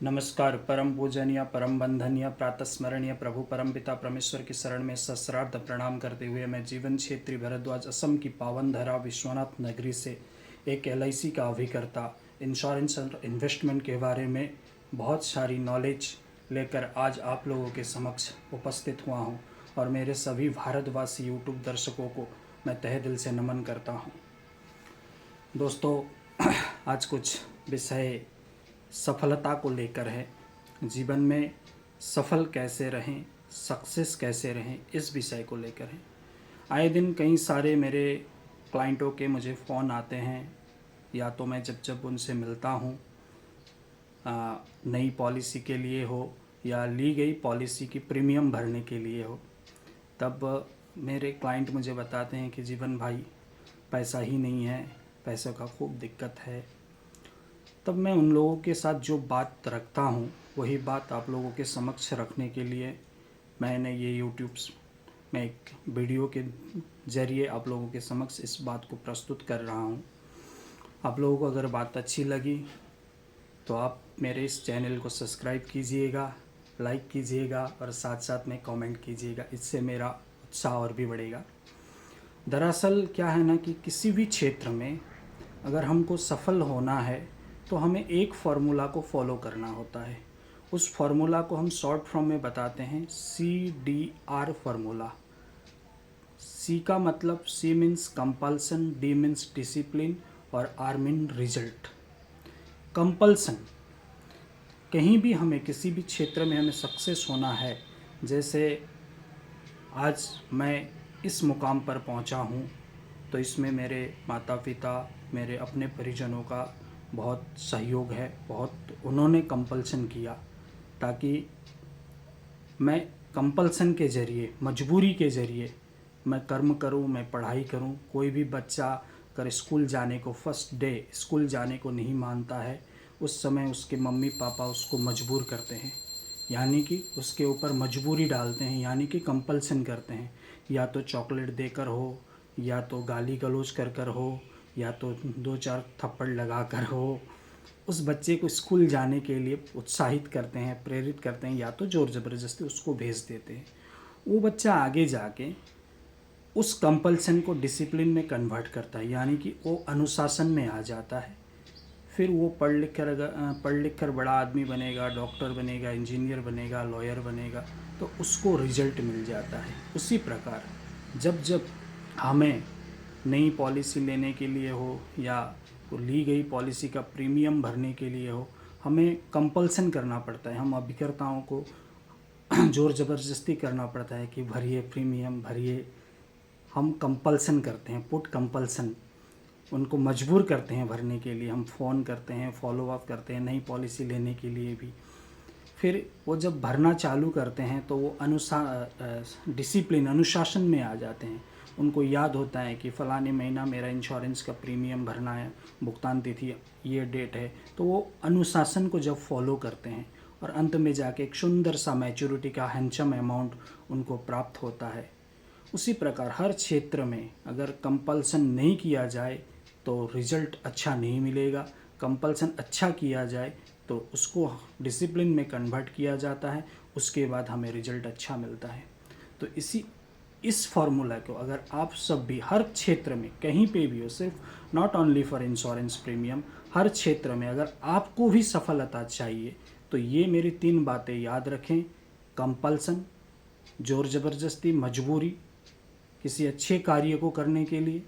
नमस्कार। परम पूजनीय, परम बंधनीय, प्रातस्मरणीय प्रभु परमपिता परमेश्वर की शरण में सहस्रार्थ प्रणाम करते हुए मैं जीवन क्षेत्री भरद्वाज असम की पावन धरा विश्वनाथ नगरी से एक LIC का अभिकर्ता इंश्योरेंस और इन्वेस्टमेंट के बारे में बहुत सारी नॉलेज लेकर आज आप लोगों के समक्ष उपस्थित हुआ हूँ और मेरे सभी भारतवासी यूट्यूब दर्शकों को मैं तहे दिल से नमन करता हूँ। दोस्तों, आज कुछ विषय सफलता को लेकर है। जीवन में सफल कैसे रहें, सक्सेस कैसे रहें, इस विषय को लेकर है। आए दिन कई सारे मेरे क्लाइंटों के मुझे फ़ोन आते हैं, या तो मैं जब उनसे मिलता हूँ नई पॉलिसी के लिए हो या ली गई पॉलिसी की प्रीमियम भरने के लिए हो, तब मेरे क्लाइंट मुझे बताते हैं कि जीवन भाई पैसा ही नहीं है, पैसों का खूब दिक्कत है। तब मैं उन लोगों के साथ जो बात रखता हूँ वही बात आप लोगों के समक्ष रखने के लिए मैंने ये यूट्यूब में एक वीडियो के ज़रिए आप लोगों के समक्ष इस बात को प्रस्तुत कर रहा हूँ। आप लोगों को अगर बात अच्छी लगी तो आप मेरे इस चैनल को सब्सक्राइब कीजिएगा, लाइक कीजिएगा और साथ साथ में कमेंट कीजिएगा। इससे मेरा उत्साह और भी बढ़ेगा। दरअसल क्या है ना कि किसी भी क्षेत्र में अगर हमको सफल होना है तो हमें एक फार्मूला को फॉलो करना होता है। उस फार्मूला को हम शॉर्ट फॉर्म में बताते हैं CDR फार्मूला। C का मतलब C means compulsion, D means discipline और R मीन रिजल्ट। कंपल्सन, कहीं भी हमें किसी भी क्षेत्र में हमें सक्सेस होना है, जैसे आज मैं इस मुकाम पर पहुंचा हूं, तो इसमें मेरे माता पिता, मेरे अपने परिजनों का बहुत सहयोग है। बहुत उन्होंने कंपल्सन किया ताकि मैं कंपल्सन के ज़रिए, मजबूरी के ज़रिए मैं कर्म करूं, मैं पढ़ाई करूं। कोई भी बच्चा अगर स्कूल जाने को फर्स्ट डे स्कूल जाने को नहीं मानता है, उस समय उसके मम्मी पापा उसको मजबूर करते हैं, यानी कि उसके ऊपर मजबूरी डालते हैं, यानी कि कंपल्सन करते हैं। या तो चॉकलेट देकर हो, या तो गाली गलौज कर कर हो, या तो 2-4 थप्पड़ लगा कर हो। उस बच्चे को स्कूल जाने के लिए उत्साहित करते हैं, प्रेरित करते हैं, या तो ज़ोर ज़बरदस्ती उसको भेज देते हैं। वो बच्चा आगे जाके उस कंपल्सन को डिसिप्लिन में कन्वर्ट करता है, यानी कि वो अनुशासन में आ जाता है। फिर वो पढ़ लिख कर बड़ा आदमी बनेगा, डॉक्टर बनेगा, इंजीनियर बनेगा, लॉयर बनेगा, तो उसको रिजल्ट मिल जाता है। उसी प्रकार जब हमें नई पॉलिसी लेने के लिए हो या तो ली गई पॉलिसी का प्रीमियम भरने के लिए हो, हमें कंपल्सन करना पड़ता है। हम अभिकर्ताओं को ज़ोर ज़बरदस्ती करना पड़ता है कि भरिए प्रीमियम भरिए। हम कंपल्सन करते हैं, पुट कंपल्सन, उनको मजबूर करते हैं भरने के लिए। हम फ़ोन करते हैं, फॉलो अप करते हैं नई पॉलिसी लेने के लिए भी। फिर वो जब भरना चालू करते हैं तो वो डिसिप्लिन, अनुशासन में आ जाते हैं। उनको याद होता है कि फ़लाने महीना मेरा इंश्योरेंस का प्रीमियम भरना है, भुगतान तिथि ये डेट है। तो वो अनुशासन को जब फॉलो करते हैं और अंत में जाके एक सुंदर सा मैच्योरिटी का हैंडसम अमाउंट उनको प्राप्त होता है। उसी प्रकार हर क्षेत्र में अगर कंपल्सन नहीं किया जाए तो रिज़ल्ट अच्छा नहीं मिलेगा। कंपल्सन अच्छा किया जाए तो उसको डिसिप्लिन में कन्वर्ट किया जाता है, उसके बाद हमें रिज़ल्ट अच्छा मिलता है। तो इस फार्मूला को अगर आप सब भी हर क्षेत्र में कहीं पे भी हो, सिर्फ not only for insurance premium, हर क्षेत्र में अगर आपको भी सफलता चाहिए तो ये मेरी 3 बातें याद रखें। कंपल्सन, ज़ोर ज़बरदस्ती, मजबूरी किसी अच्छे कार्य को करने के लिए,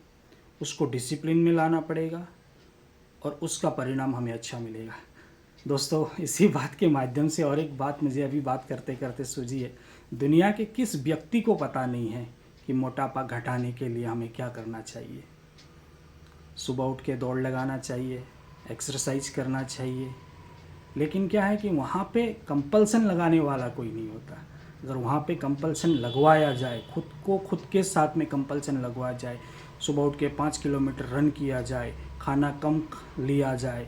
उसको डिसिप्लिन में लाना पड़ेगा और उसका परिणाम हमें अच्छा मिलेगा। दोस्तों, इसी बात के माध्यम से और एक बात मुझे अभी बात करते करते सूझी है। दुनिया के किस व्यक्ति को पता नहीं है कि मोटापा घटाने के लिए हमें क्या करना चाहिए। सुबह उठ के दौड़ लगाना चाहिए, एक्सरसाइज करना चाहिए, लेकिन क्या है कि वहाँ पे कंपल्सन लगाने वाला कोई नहीं होता। अगर वहाँ पे कंपल्सन लगवाया जाए, खुद के साथ में कंपल्सन लगवाया जाए, सुबह उठ के 5 किलोमीटर रन किया जाए, खाना कम लिया जाए,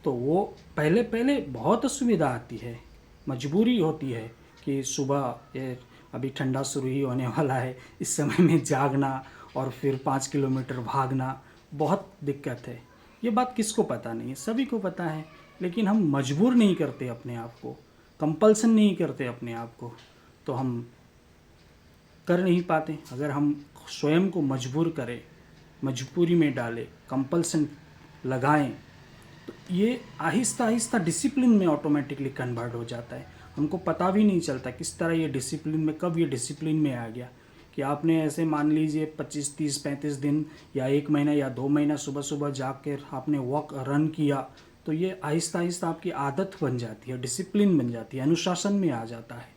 तो वो पहले बहुत असुविधा आती है, मजबूरी होती है कि सुबह ये अभी ठंडा शुरू ही होने वाला है, इस समय में जागना और फिर 5 किलोमीटर भागना बहुत दिक्कत है। ये बात किसको पता नहीं है, सभी को पता है लेकिन हम मजबूर नहीं करते अपने आप को, कंपल्सन नहीं करते अपने आप को, तो हम कर नहीं पाते। अगर हम स्वयं को मजबूर करें, मजबूरी में डालें, कंपल्सन लगाएं, तो ये आहिस्ता आहिस्ता डिसिप्लिन में ऑटोमेटिकली कन्वर्ट हो जाता है। हमको पता भी नहीं चलता किस तरह ये डिसिप्लिन में, कब ये डिसिप्लिन में आ गया कि आपने ऐसे मान लीजिए 25, 30, 35 दिन या 1 महीना या 2 महीना सुबह सुबह जाग कर आपने वॉक रन किया, तो ये आहिस्ता आहिस्ता आपकी आदत बन जाती है, डिसिप्लिन बन जाती है, अनुशासन में आ जाता है।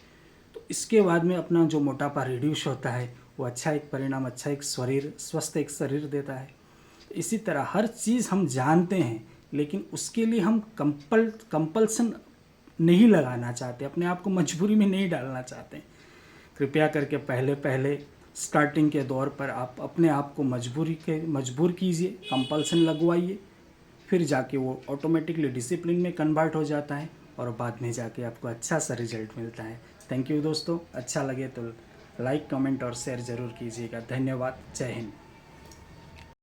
तो इसके बाद में अपना जो मोटापा रिड्यूस होता है, वो अच्छा एक परिणाम, अच्छा एक शरीर, स्वस्थ एक शरीर देता है। इसी तरह हर चीज़ हम जानते हैं, लेकिन उसके लिए हम कंपल्सन नहीं लगाना चाहते, अपने आप को मजबूरी में नहीं डालना चाहते। कृपया करके पहले पहले स्टार्टिंग के दौर पर आप अपने आप को मजबूर कीजिए, कंपल्सन लगवाइए, फिर जाके वो ऑटोमेटिकली डिसिप्लिन में कन्वर्ट हो जाता है और बाद में जाके आपको अच्छा सा रिजल्ट मिलता है। थैंक यू दोस्तों, अच्छा लगे तो लाइक, कमेंट और शेयर ज़रूर कीजिएगा। धन्यवाद। जय हिंद।